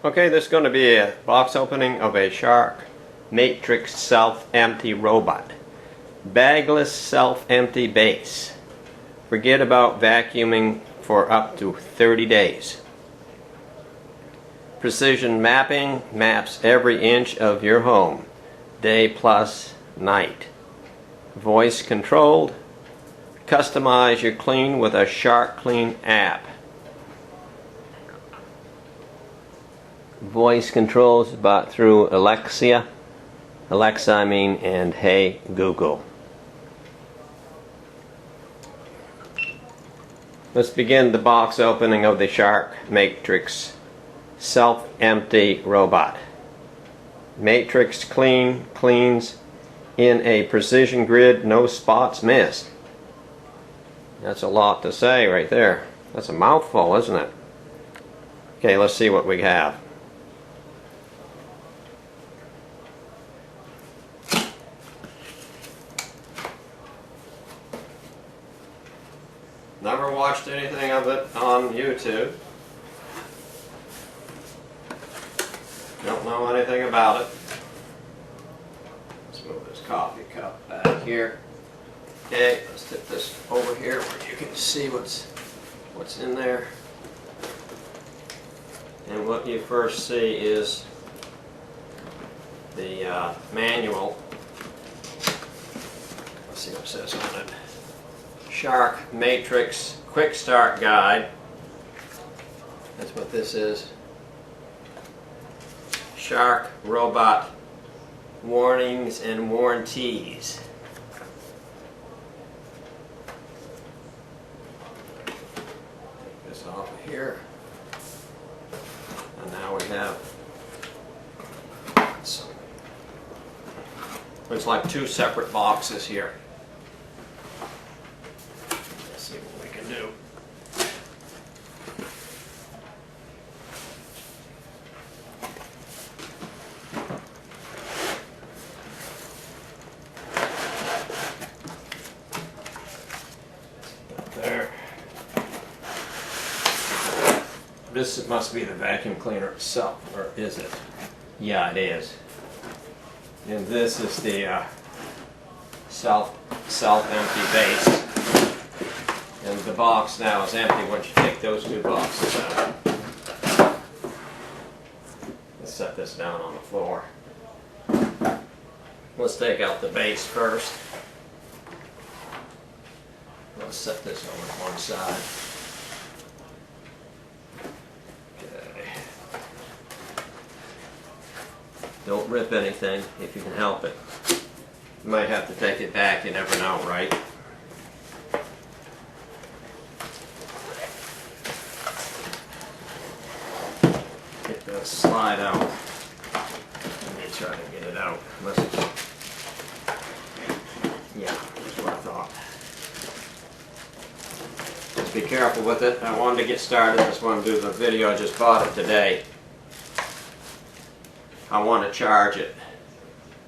Okay, this is going to be a box opening of a Shark Matrix self-empty robot. Bagless self-empty base. Forget about vacuuming for up to 30 days. Precision mapping maps every inch of your home, day plus night. Voice controlled. Customize your clean with a Shark Clean app. Voice controls bought through Alexa and Hey Google. Let's begin the box opening of the Shark Matrix self-empty robot. Matrix cleans in a precision grid, no spots missed. That's a lot to say right there. That's a mouthful, isn't it? Okay, let's see what we have. Never watched anything of it on YouTube. Don't know anything about it. Let's move this coffee cup back here. Okay, let's tip this over here where you can see what's in there. And what you first see is the manual. Let's see what it says on it. Shark Matrix Quick Start Guide. That's what this is. Shark Robot Warnings and Warranties. Take this off of here. And now we have some. Looks like two separate boxes here. See what we can do. There. This must be the vacuum cleaner itself, or is it? Yeah, it is. And this is the self-empty base. And the box now is empty once you take those two boxes out. Let's set this down on the floor. Let's take out the base first. Let's set this over to one side. Okay. Don't rip anything if you can help it. You might have to take it back, you never know, right? Slide out. Let me try to get it out. Yeah, that's what I thought. Just be careful with it. I wanted to get started. I just want to do the video. I just bought it today. I want to charge it.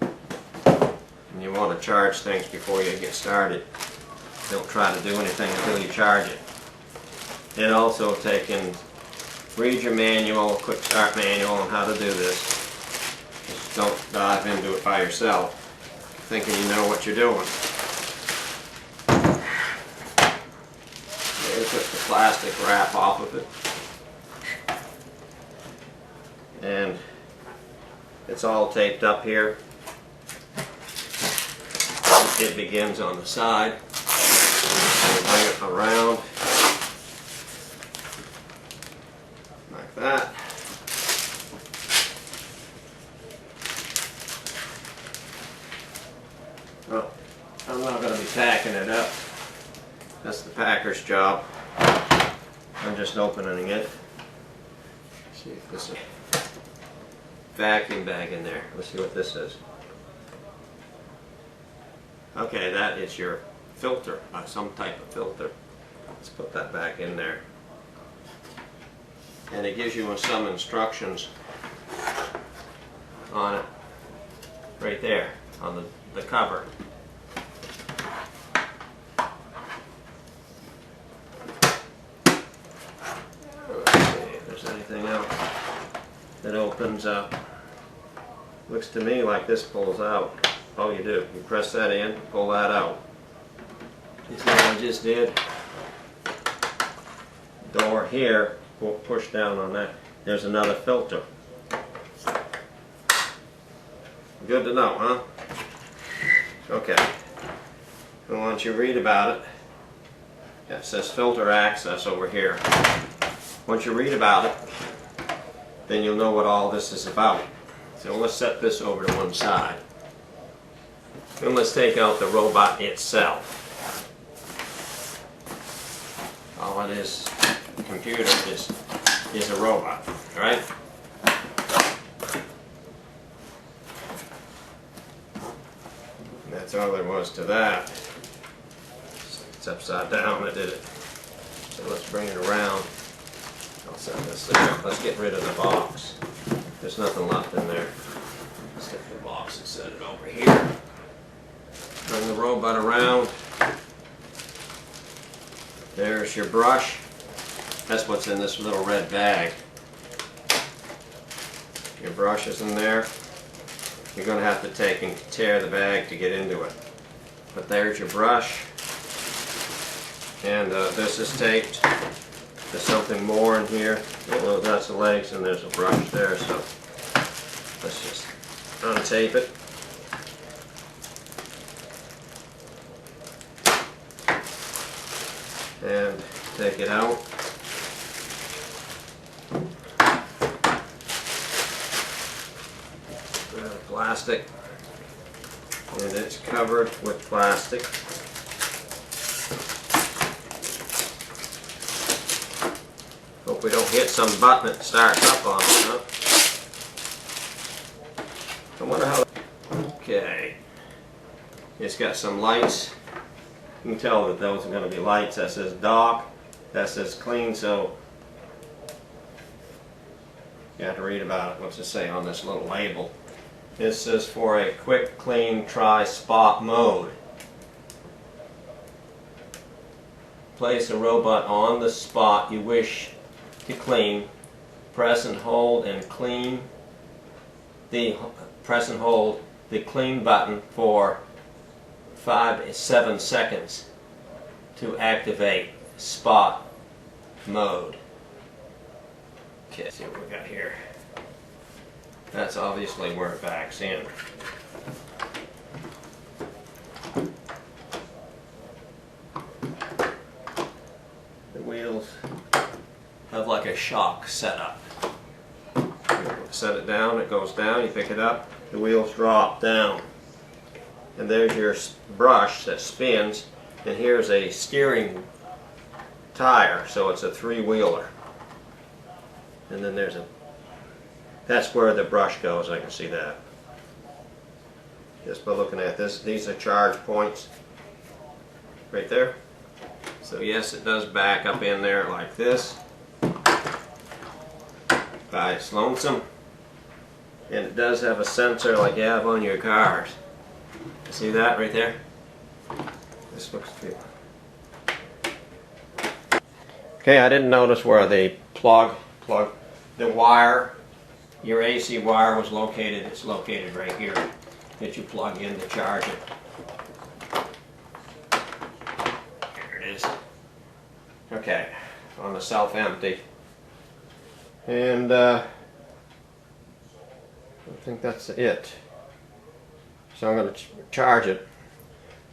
And you want to charge things before you get started. Don't try to do anything until you charge it. It also taken. Read your manual, quick start manual on how to do this. Just don't dive into it by yourself, thinking you know what you're doing. There's just the plastic wrap off of it. And it's all taped up here. It begins on the side. We'll bring it around. Like that. Well, I'm not going to be packing it up. That's the packer's job. I'm just opening it. See if this is a vacuum bag in there. Let's see what this is. Okay, that is your filter, some type of filter. Let's put that back in there. And it gives you some instructions on it right there on the cover. Let's see if there's anything else. opens up. Looks to me like this pulls out. Oh, you do. You press that in, pull that out. You see what I just did? Door here, push down on that. There's another filter. Good to know, huh? Okay. And once you read about it, it says filter access over here. Once you read about it, then you'll know what all this is about. So let's set this over to one side. And let's take out the robot itself. All it is, the computer is a robot, right? And that's all there was to that. It's upside down, I did it. So let's bring it around. I'll set this there. Let's get rid of the box. There's nothing left in there. Let's take the box and set it over here. Bring the robot around. There's your brush. That's what's in this little red bag. Your brush is in there. You're going to have to take and tear the bag to get into it. But there's your brush. And this is taped. There's something more in here. Well, that's the legs and there's a brush there. So let's just untape it. And take it out. Plastic, and it's covered with plastic. Hope we don't hit some button that starts up on it, huh? I wonder how. Okay, it's got some lights. You can tell that those are going to be lights. That says dock, that says clean, so you have to read about it. What's it say on this little label? This is for a quick clean try spot mode. Place a robot on the spot you wish to clean. Press and hold and press and hold the clean button for 5 to 7 seconds to activate spot mode. Okay, let's see what we got here. That's obviously where it backs in. The wheels have like a shock setup. Set it down, it goes down, you pick it up, the wheels drop down. And there's your brush that spins, and here's a steering tire, so it's a 3-wheeler. And then there's that's where the brush goes, I can see that. Just by looking at this, these are charge points right there. So yes, it does back up in there like this by its lonesome. And it does have a sensor like you have on your cars. See that right there? This looks good. Okay, I didn't notice where the the wire, your AC wire was located. It's located right here that you plug in to charge it. Here it is. Okay, on the self-empty. And I think that's it. So I'm going to charge it.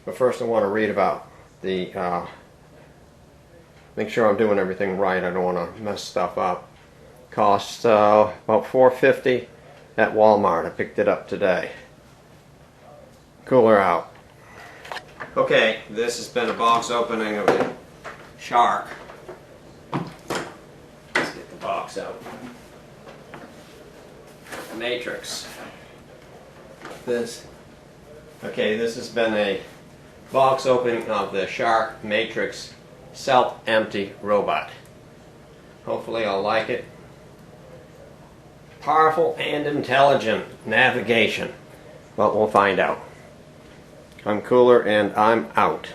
But first I want to read about the, make sure I'm doing everything right. I don't want to mess stuff up. Costs about $4.50 at Walmart. I picked it up today. Cooler out. Okay, this has been a box opening of the Shark. Let's get the box out. Matrix. This. Okay, this has been a box opening of the Shark Matrix self-empty robot. Hopefully I'll like it. Powerful and intelligent navigation. Well, we'll find out. I'm Cooler and I'm out.